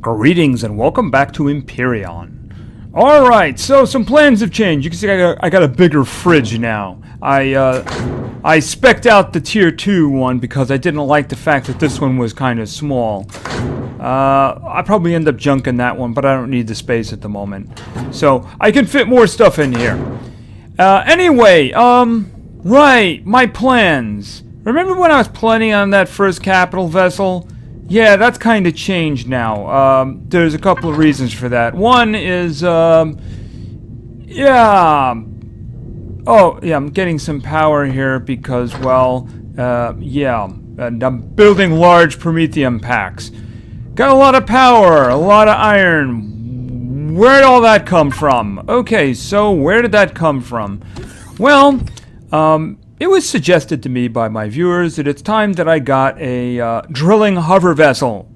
Greetings and welcome back to Empyrion. Alright, so some plans have changed. You can see I got a bigger fridge now. I spec'd out the tier 2 one because I didn't like the fact that this one was kind of small. I probably end up junking that one, but I don't need the space at the moment. So, I can fit more stuff in here. Right, my plans. Remember when I was planning on that first capital vessel? Yeah, that's kind of changed now. There's a couple of reasons for that. One is, I'm getting some power here because, and I'm building large Prometheum packs. Got a lot of power, a lot of iron. Where'd all that come from? Okay, so where did that come from? Well, it was suggested to me by my viewers that it's time that I got a drilling hover vessel.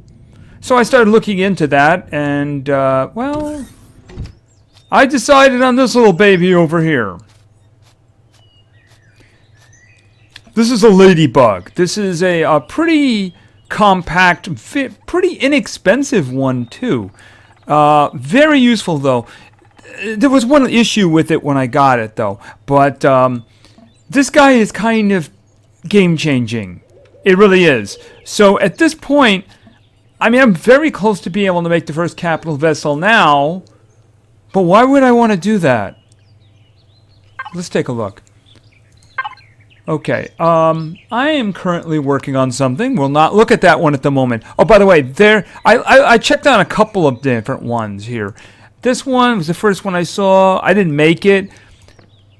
So I started looking into that, and, I decided on this little baby over here. This is a ladybug. This is a pretty compact, pretty inexpensive one, too. Very useful, though. There was one issue with it when I got it, though. But, this guy is kind of game-changing. It really is. So, at this point, I mean, I'm very close to being able to make the first capital vessel now. But why would I want to do that? Let's take a look. Okay, I am currently working on something. We'll not look at that one at the moment. Oh, by the way, I checked on a couple of different ones here. This one was the first one I saw. I didn't make it.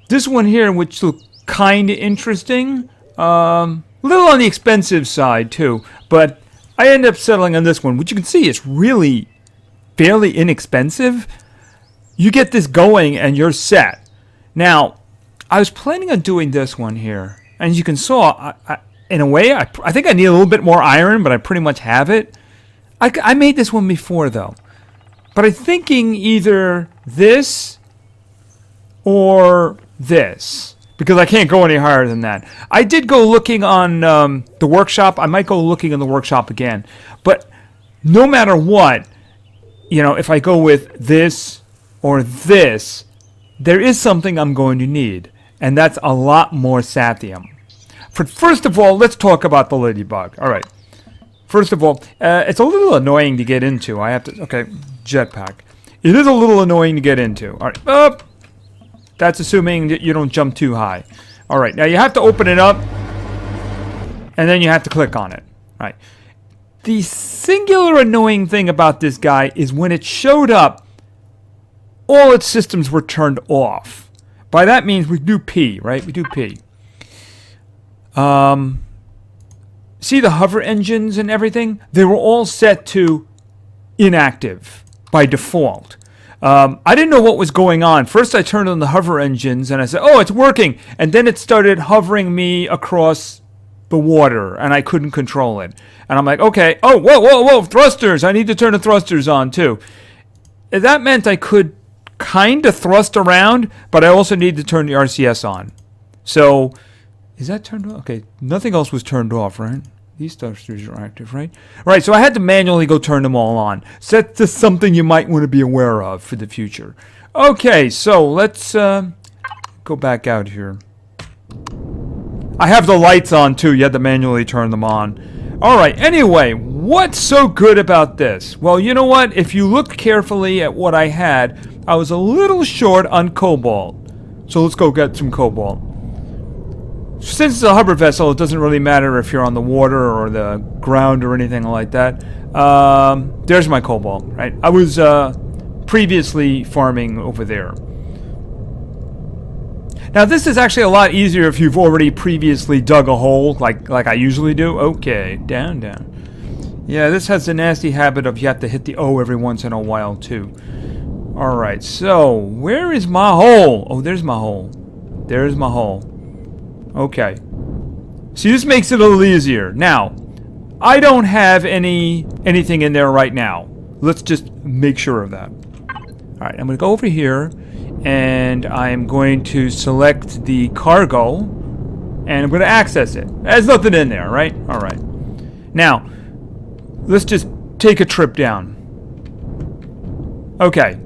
This one here, which looked kind of interesting. A little on the expensive side, too. But I ended up settling on this one, which you can see is really fairly inexpensive. You get this going and you're set. Now, I was planning on doing this one here. And as you can saw, in a way, I think I need a little bit more iron, but I pretty much have it. I made this one before, though. But I'm thinking either this or this. Because I can't go any higher than that. I did go looking on the workshop. I might go looking in the workshop again. But no matter what, you know, if I go with this or this, there is something I'm going to need. And that's a lot more sathium. First of all, let's talk about the ladybug. All right. First of all, it's a little annoying to get into. Okay, jetpack. It is a little annoying to get into. All right. Up. That's assuming that you don't jump too high. All right. Now you have to open it up. And then you have to click on it. All right. The singular annoying thing about this guy is when it showed up, all its systems were turned off. By that means we do P, right? We do P. See the hover engines and everything? They were all set to inactive by default. I didn't know what was going on. First I turned on the hover engines and I said, oh, it's working. And then it started hovering me across the water and I couldn't control it. And I'm like, okay, oh, whoa, thrusters. I need to turn the thrusters on too. That meant I could kind of thrust around, but I also need to turn the RCS on. So, is that turned off? Okay, nothing else was turned off, right? These thrusters are active, right? Right, so I had to manually go turn them all on. So that's just something you might want to be aware of for the future. Okay, so let's go back out here. I have the lights on too. You had to manually turn them on. All right, anyway, what's so good about this? Well, you know what? If you look carefully at what I had, I was a little short on cobalt. So let's go get some cobalt. Since it's a hover vessel, it doesn't really matter if you're on the water or the ground or anything like that. There's my cobalt, right? I was previously farming over there. Now this is actually a lot easier if you've already previously dug a hole, like I usually do. Okay, down. Yeah, this has the nasty habit of you have to hit the O every once in a while too. Alright, so where is my hole? Oh, there's my hole. There's my hole. Okay. See, this makes it a little easier. Now, I don't have anything in there right now. Let's just make sure of that. Alright, I'm going to go over here, and I'm going to select the cargo, and I'm going to access it. There's nothing in there, right? Alright. Now, let's just take a trip down. Okay.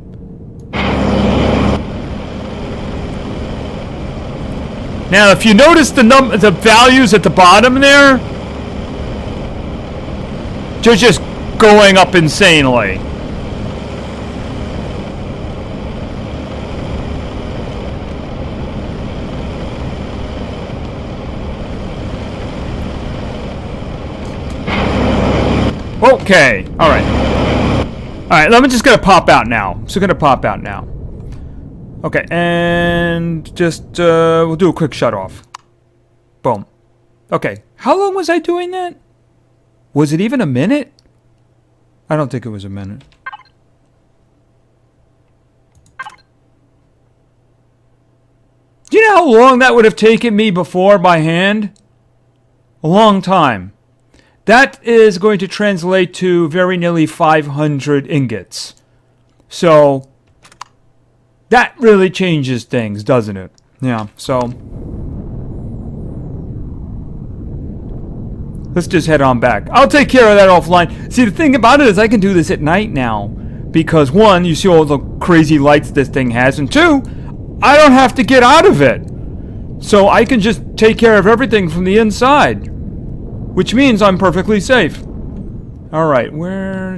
Now, if you notice the values at the bottom there, they're just going up insanely. Okay, alright. Alright, I'm just gonna pop out now. So gonna pop out now. Okay, and just, we'll do a quick shut off. Boom. Okay, how long was I doing that? Was it even a minute? I don't think it was a minute. Do you know how long that would have taken me before by hand? A long time. That is going to translate to very nearly 500 ingots. So, that really changes things, doesn't it? Yeah, so let's just head on back. I'll take care of that offline. See, the thing about it is I can do this at night now. Because, one, you see all the crazy lights this thing has. And two, I don't have to get out of it. So I can just take care of everything from the inside. Which means I'm perfectly safe. Alright,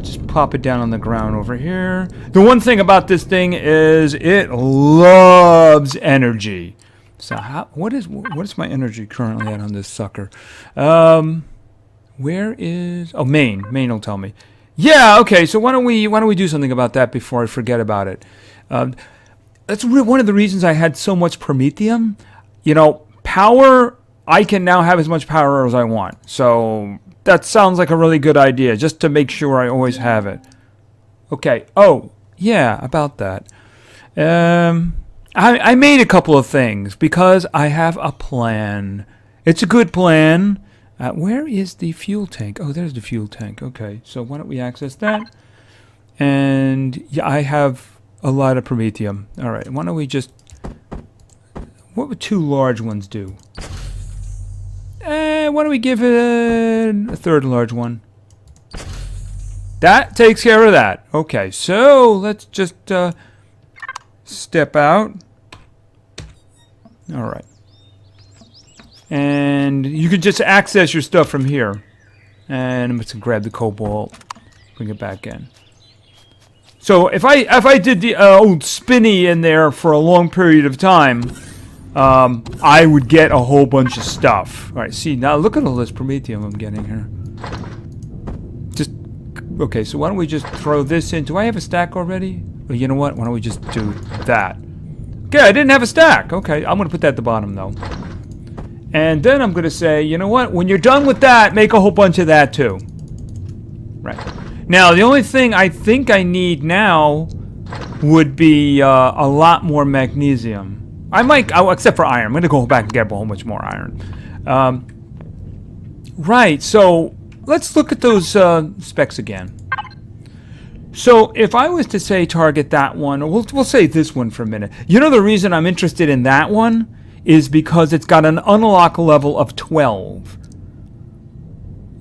just pop it down on the ground over here. The one thing about this thing is it loves energy. So what is my energy currently at on this sucker? Where is... Oh, main. Main will tell me. Yeah, okay, so why don't we do something about that before I forget about it? That's one of the reasons I had so much promethium. You know, power... I can now have as much power as I want. So that sounds like a really good idea, just to make sure I always have it. Okay. Oh, yeah, about that. I made a couple of things because I have a plan. It's a good plan. Where is the fuel tank? Oh, there's the fuel tank. Okay, so why don't we access that? And yeah, I have a lot of promethium. All right, why don't we just... What would 2 large ones do? Why don't we give it a third large one? That takes care of that. Okay, so let's just step out. All right. And you can just access your stuff from here. And let's grab the cobalt, bring it back in. So if I did the old spinny in there for a long period of time, I would get a whole bunch of stuff. All right, see, now look at all this promethium I'm getting here. Okay, so why don't we just throw this in? Do I have a stack already? Well, you know what? Why don't we just do that? Okay, I didn't have a stack. Okay, I'm going to put that at the bottom, though. And then I'm going to say, you know what? When you're done with that, make a whole bunch of that, too. Right. Now, the only thing I think I need now would be a lot more magnesium. I might, except for iron. I'm going to go back and get a whole bunch more iron. Right, so let's look at those specs again. So if I was to say target that one, or we'll say this one for a minute. You know the reason I'm interested in that one is because it's got an unlock level of 12.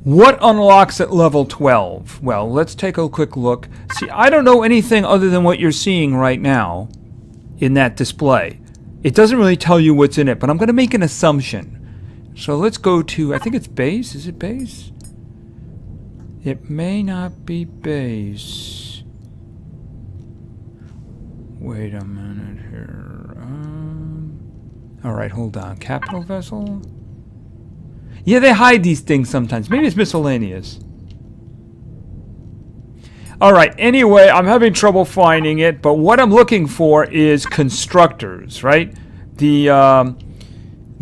What unlocks at level 12? Well, let's take a quick look. See, I don't know anything other than what you're seeing right now in that display. It doesn't really tell you what's in it, but I'm going to make an assumption. So let's go to, I think it's base. Is it base? It may not be base. Wait a minute here. All right, hold on. Capital vessel? Yeah, they hide these things sometimes. Maybe it's miscellaneous. Alright, anyway, I'm having trouble finding it, but what I'm looking for is constructors, right? The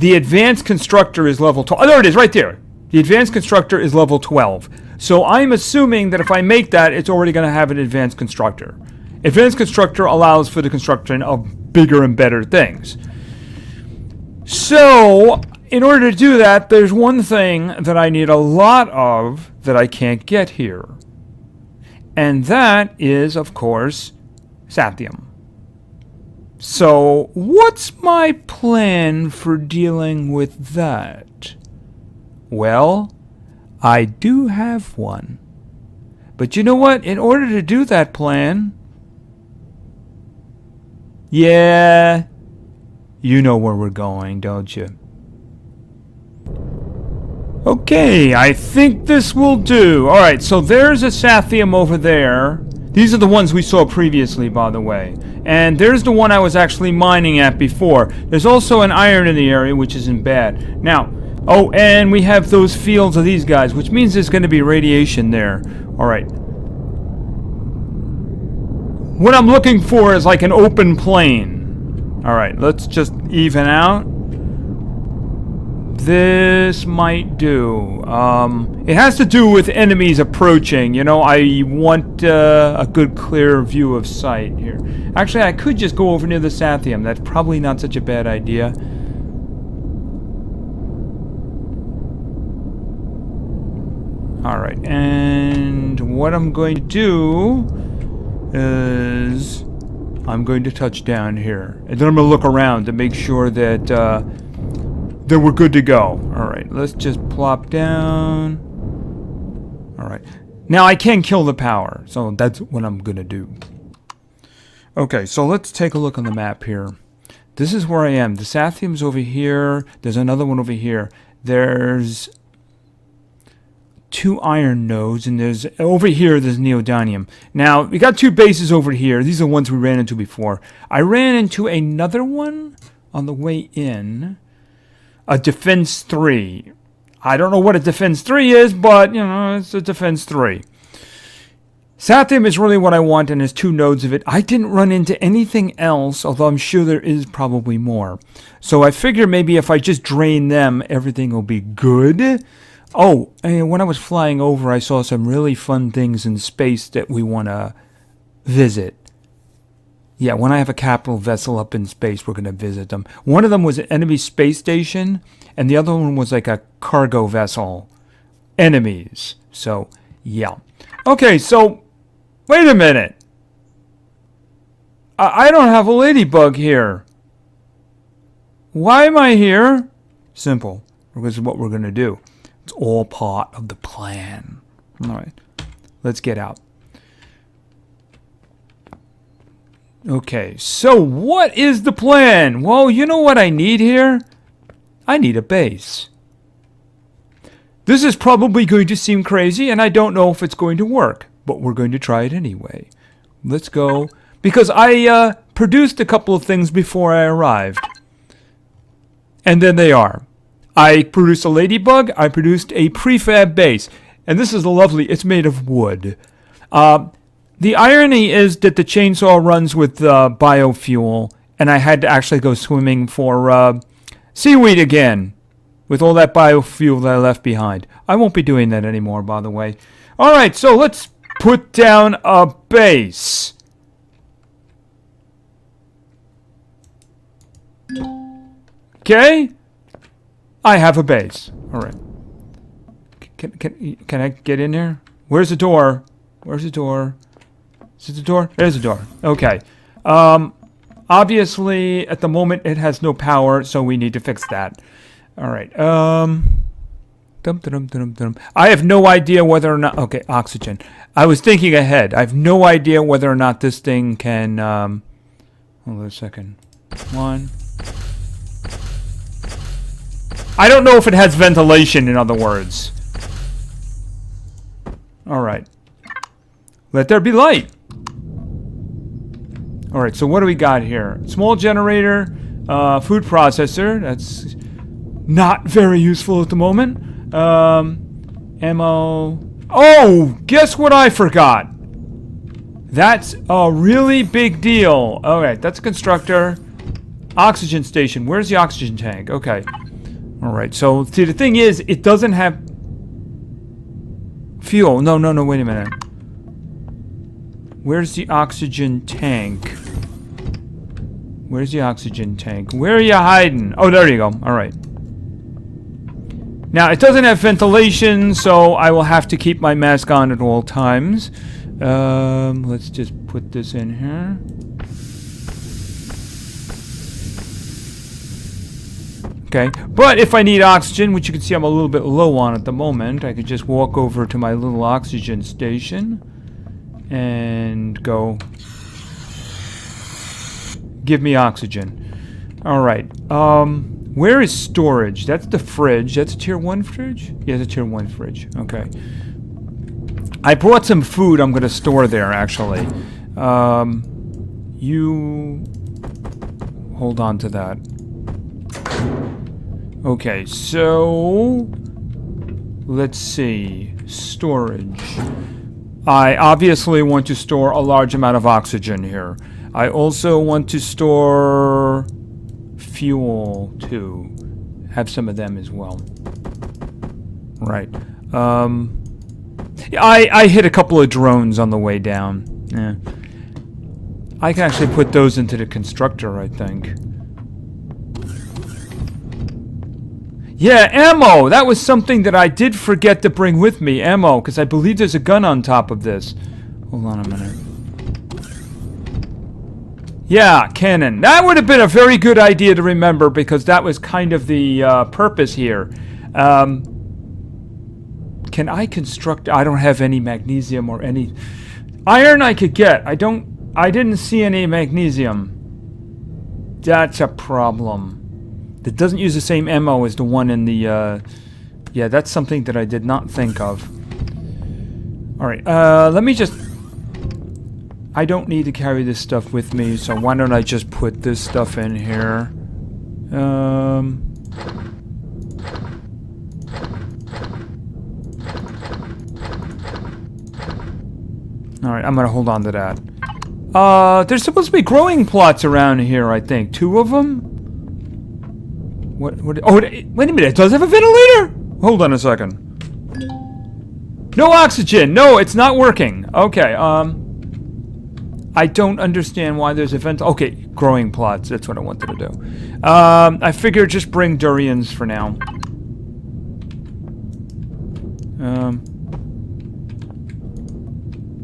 advanced constructor is level 12. Oh, there it is, right there. The advanced constructor is level 12. So I'm assuming that if I make that, it's already going to have an advanced constructor. Advanced constructor allows for the construction of bigger and better things. So, in order to do that, there's one thing that I need a lot of that I can't get here. And that is, of course, Sathium. So, what's my plan for dealing with that? Well, I do have one. But you know what? In order to do that plan, Yeah, you know where we're going, don't you? Okay, I think this will do. Alright, so there's a Sathium over there. These are the ones we saw previously, by the way. And there's the one I was actually mining at before. There's also an iron in the area, which isn't bad. Now, oh, and we have those fields of these guys, which means there's going to be radiation there. Alright. What I'm looking for is like an open plain. Alright, let's just even out. This might do. It has to do with enemies approaching. You know, I want a good clear view of sight here. Actually, I could just go over near the Sathium. That's probably not such a bad idea. Alright, and what I'm going to do is I'm going to touch down here. And then I'm going to look around to make sure that we're good to go. Alright, let's just plop down. Alright. Now I can kill the power, so that's what I'm gonna do. Okay, so let's take a look on the map here. This is where I am. The Sathium's over here. There's another one over here. There's 2 iron nodes, and there's over here there's neodymium. Now, we got 2 bases over here. These are the ones we ran into before. I ran into another one on the way in. A Defense 3. I don't know what a Defense 3 is, but, you know, it's a Defense 3. Sathium is really what I want, and there's 2 nodes of it. I didn't run into anything else, although I'm sure there is probably more. So I figure maybe if I just drain them, everything will be good. Oh, and when I was flying over, I saw some really fun things in space that we want to visit. Yeah, when I have a capital vessel up in space, we're going to visit them. One of them was an enemy space station, and the other one was like a cargo vessel. Enemies. So, yeah. Okay, so, wait a minute. I don't have a ladybug here. Why am I here? Simple. Because of what we're going to do. It's all part of the plan. All right. Let's get out. Okay, so what is the plan? Well, you know what I need here? I need a base. This is probably going to seem crazy, and I don't know if it's going to work, but we're going to try it anyway. Let's go. Because I produced a couple of things before I arrived. And then they are. I produced a ladybug, I produced a prefab base. And this is lovely, it's made of wood. The irony is that the chainsaw runs with biofuel, and I had to actually go swimming for seaweed again, with all that biofuel that I left behind. I won't be doing that anymore, by the way. Alright, so let's put down a base. Okay? I have a base. Alright. Can I get in there? Where's the door? Where's the door? Is it the door? There's the door. Okay. Obviously, at the moment, it has no power, so we need to fix that. Alright. I have no idea whether or not... Okay, oxygen. I was thinking ahead. I have no idea whether or not this thing can... hold on a second. 1... I don't know if it has ventilation, in other words. Alright. Let there be light. Alright, so what do we got here? Small generator, food processor. That's not very useful at the moment. Ammo. Oh, guess what I forgot? That's a really big deal. Alright, that's a constructor. Oxygen station. Where's the oxygen tank? Okay. Alright, so see, the thing is, it doesn't have fuel. No, wait a minute. Where's the oxygen tank? Where's the oxygen tank? Where are you hiding? Oh, there you go. Alright. Now, it doesn't have ventilation, so I will have to keep my mask on at all times. Let's just put this in here. Okay, but if I need oxygen, which you can see I'm a little bit low on at the moment, I could just walk over to my little oxygen station and go Give me oxygen. Alright. Where is storage? That's the fridge. That's a tier 1 fridge? Yeah, it's a tier 1 fridge. Okay. I brought some food I'm going to store there, actually. You... Hold on to that. Okay, so... Let's see. Storage. I obviously want to store a large amount of oxygen here. I also want to store fuel too. Have some of them as well. Right. I hit a couple of drones on the way down. Yeah. I can actually put those into the constructor, I think. Yeah, ammo! That was something that I did forget to bring with me. Ammo, because I believe there's a gun on top of this. Hold on a minute. Yeah, cannon. That would have been a very good idea to remember, because that was kind of the purpose here. Can I construct... I don't have any magnesium or any... Iron I could get. I didn't see any magnesium. That's a problem. That doesn't use the same ammo as the one in the... Yeah, that's something that I did not think of. Alright, let me just... I don't need to carry this stuff with me, so why don't I just put this stuff in here? Alright, I'm gonna hold on to that. There's supposed to be growing plots around here, I think. 2 of them? What, oh, wait a minute, it does have a ventilator? Hold on a second. No oxygen! No, it's not working. Okay, I don't understand why there's a vent. Okay, growing plots, that's what I wanted to do. I figured just bring durians for now.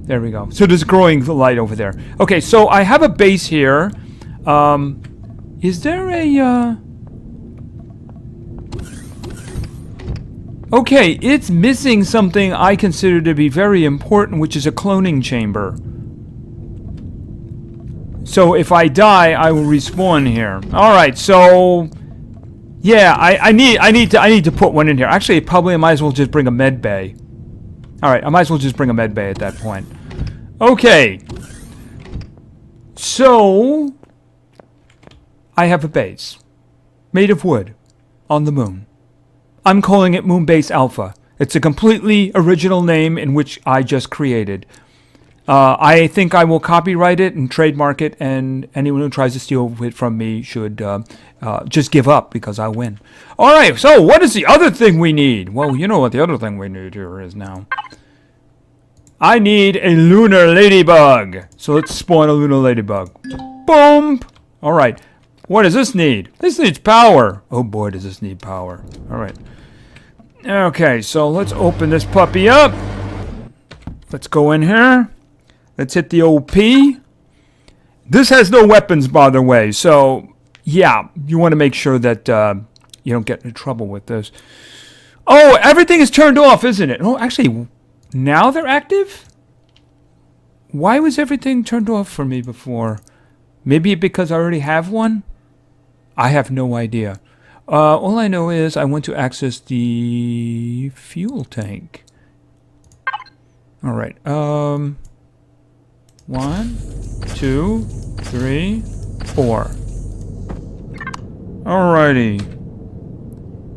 There we go. So there's growing light over there. Okay, so I have a base here. Is there a, Okay, it's missing something I consider to be very important, which is a cloning chamber. So if I die, I will respawn here. All right, so yeah, I need to put one in here. Actually, probably I might as well just bring a med bay. All right, I might as well just bring a med bay at that point. Okay. So I have a base made of wood on the moon. I'm calling it Moonbase Alpha. It's a completely original name in which I just created. I think I will copyright it and trademark it, and anyone who tries to steal it from me should just give up, because I win. Alright, so what is the other thing we need? Well, you know what the other thing we need here is now. I need a lunar ladybug. So let's spawn a lunar ladybug. Boom! Alright, what does this need? This needs power. Oh boy, does this need power. Alright. Okay, so let's open this puppy up. Let's go in here. Let's hit the OP. This has no weapons, by the way, so yeah, you want to make sure that you don't get into trouble with this. Oh, everything is turned off, isn't it? Oh, actually, now they're active? Why was everything turned off for me before? Maybe because I already have one? I have no idea. All I know is I want to access the fuel tank. Alright, 1, 2, 3, 4. Alrighty.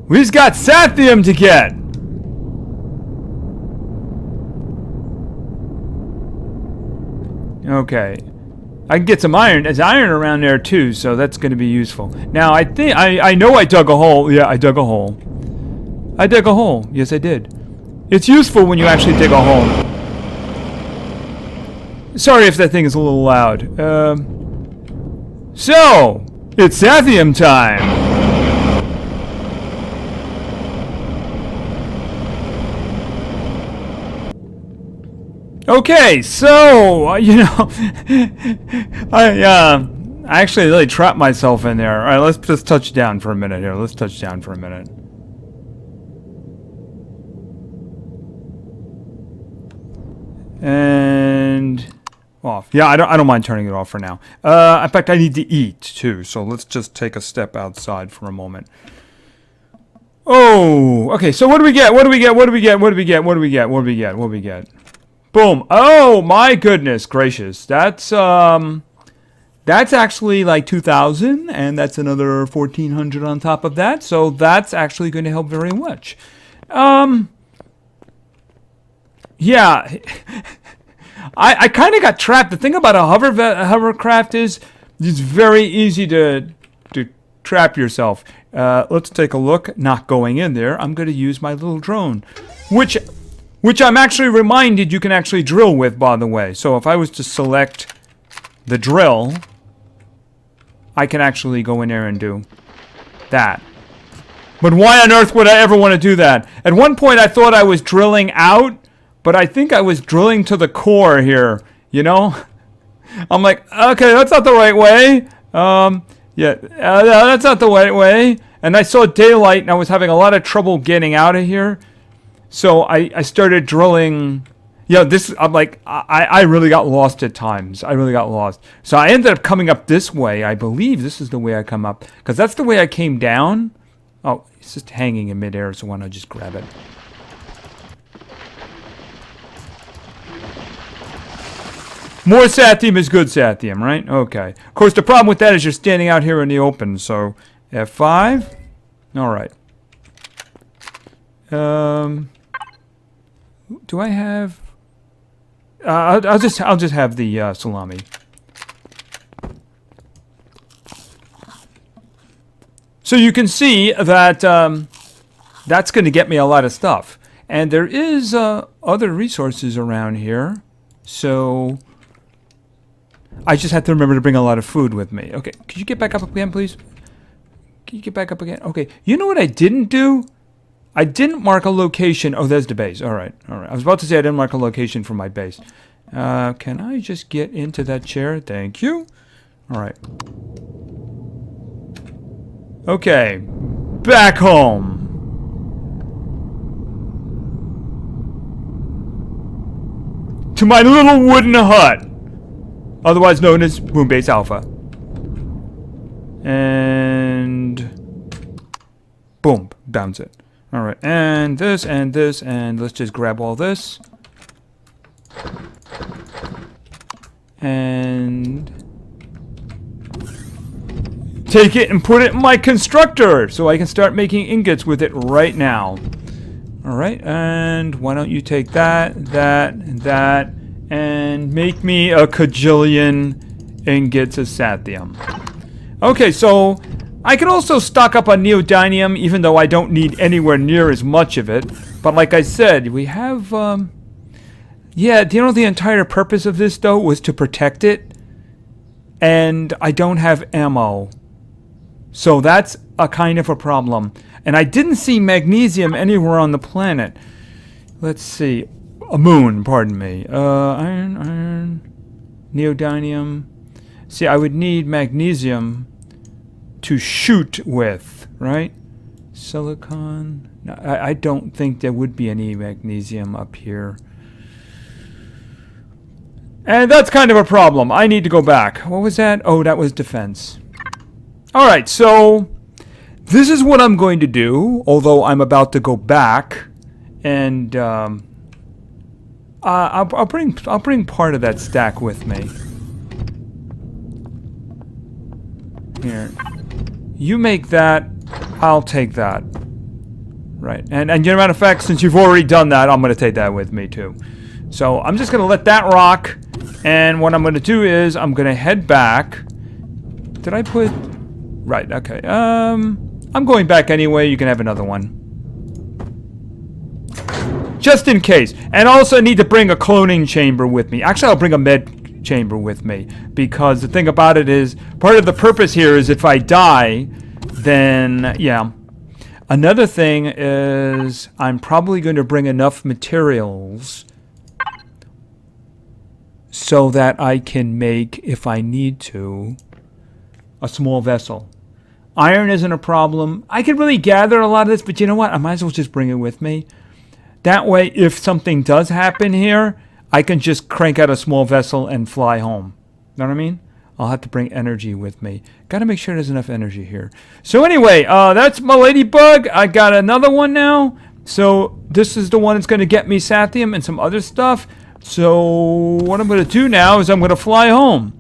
We've got Sathium to get! Okay. I can get some iron. There's iron around there too, so that's going to be useful. Now, I think I know I dug a hole. Yeah, I dug a hole. I dug a hole. Yes, I did. It's useful when you actually dig a hole. Sorry if that thing is a little loud. So, it's Sathium time. Okay, so, you know, I actually really trapped myself in there. Alright, let's just touch down for a minute here. Let's touch down for a minute. And off. Yeah, I don't mind turning it off for now. In fact, I need to eat too, so let's just take a step outside for a moment. Oh, okay. So what do we get? What do we get? What do we get? What do we get? What do we get? What do we get? What do we get? Boom. Oh my goodness gracious. That's actually like 2,000, and that's another 1,400 on top of that. So that's actually going to help very much. Yeah. I kind of got trapped. The thing about a hovercraft is it's very easy to trap yourself. Let's take a look. Not going in there. I'm going to use my little drone, which I'm actually reminded you can actually drill with, by the way. So if I was to select the drill, I can actually go in there and do that. But why on earth would I ever want to do that? At one point I thought I was drilling out, but I think I was drilling to the core here, you know? I'm like, okay, that's not the right way. That's not the right way. And I saw daylight, and I was having a lot of trouble getting out of here. So I started drilling. Yeah, I'm like, I really got lost at times. I really got lost. So I ended up coming up this way. I believe this is the way I come up, because that's the way I came down. Oh, it's just hanging in midair, so why not just grab it? More sathium is good sathium, right? Okay. Of course, the problem with that is you're standing out here in the open, so F5. All right. Do I have... I'll just have the salami. So you can see that that's going to get me a lot of stuff. And there is other resources around here. So I just have to remember to bring a lot of food with me. Okay, could you get back up again, please? Can you get back up again? Okay, you know what I didn't do? I didn't mark a location. Oh, there's the base. All right, all right. I was about to say I didn't mark a location for my base. Can I just get into that chair? Thank you. All right. Okay, back home. To my little wooden hut, otherwise known as Moonbase Alpha. And boom, bounce it. All right, and this, and this, and let's just grab all this. And take it and put it in my constructor so I can start making ingots with it right now. All right, and why don't you take that, that, and that, and make me a kajillion ingots of sathium. Okay, so I can also stock up on neodymium, even though I don't need anywhere near as much of it. But like I said, we have, yeah, do you know the entire purpose of this, though, was to protect it? And I don't have ammo. So that's a kind of a problem. And I didn't see magnesium anywhere on the planet. Let's see. A moon, pardon me. Iron, neodymium. See, I would need magnesium to shoot with, right? Silicon. No, I don't think there would be any magnesium up here. And that's kind of a problem. I need to go back. What was that? Oh, that was defense. Alright, so this is what I'm going to do, although I'm about to go back, and I'll bring part of that stack with me. Here. You make that, I'll take that. Right, and as a matter of fact, since you've already done that, I'm going to take that with me too. So I'm just going to let that rock, and what I'm going to do is I'm going to head back. Did I put... Right, okay. I'm going back anyway. You can have another one. Just in case. And also I need to bring a cloning chamber with me. Actually, I'll bring a med chamber with me. Because the thing about it is, part of the purpose here is if I die, then, yeah. Another thing is, I'm probably going to bring enough materials so that I can make, if I need to, a small vessel. Iron isn't a problem. I could really gather a lot of this, but you know what? I might as well just bring it with me. That way, if something does happen here, I can just crank out a small vessel and fly home. Know what I mean? I'll have to bring energy with me. Got to make sure there's enough energy here. So anyway, that's my ladybug. I got another one now. So this is the one that's going to get me Sathium and some other stuff. So what I'm going to do now is I'm going to fly home.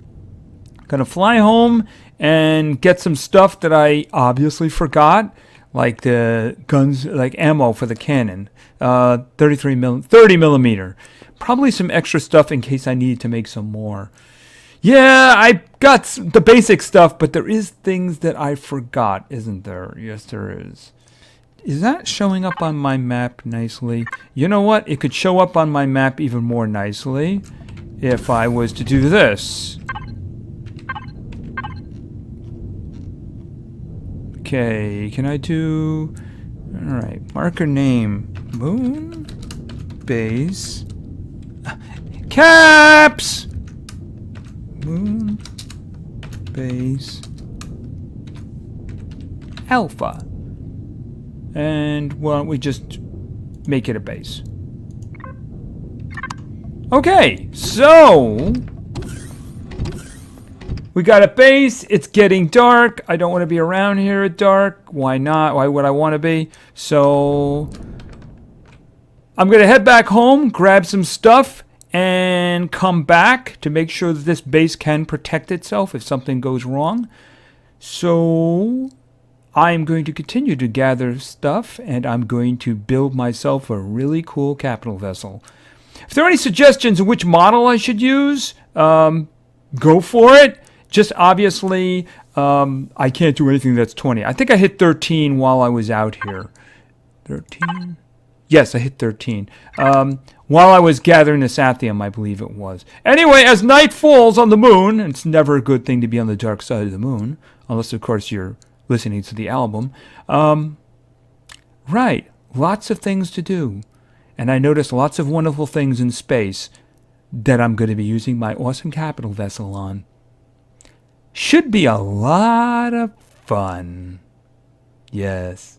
Going to fly home and get some stuff that I obviously forgot, like the guns, like ammo for the cannon, 30 millimeter. Probably some extra stuff in case I need to make some more. Yeah, I got the basic stuff, but there is things that I forgot, isn't there? Yes, there is. Is that showing up on my map nicely? You know what? It could show up on my map even more nicely if I was to do this. Okay, can I do... Alright, marker name. Moon base. Caps! Moon base alpha. And why don't we just make it a base? Okay, so we got a base. It's getting dark. I don't want to be around here at dark. Why not? Why would I want to be? So I'm going to head back home, grab some stuff, and come back to make sure that this base can protect itself if something goes wrong. So I'm going to continue to gather stuff, and I'm going to build myself a really cool capital vessel. If there are any suggestions of which model I should use, go for it. Just obviously, I can't do anything that's 20. I think I hit 13 while I was out here. 13? Yes, I hit 13. While I was gathering the Sathium, I believe it was. Anyway, as night falls on the moon, and it's never a good thing to be on the dark side of the moon, unless, of course, you're listening to the album. Right, lots of things to do. And I noticed lots of wonderful things in space that I'm going to be using my awesome capital vessel on. Should be a lot of fun. Yes.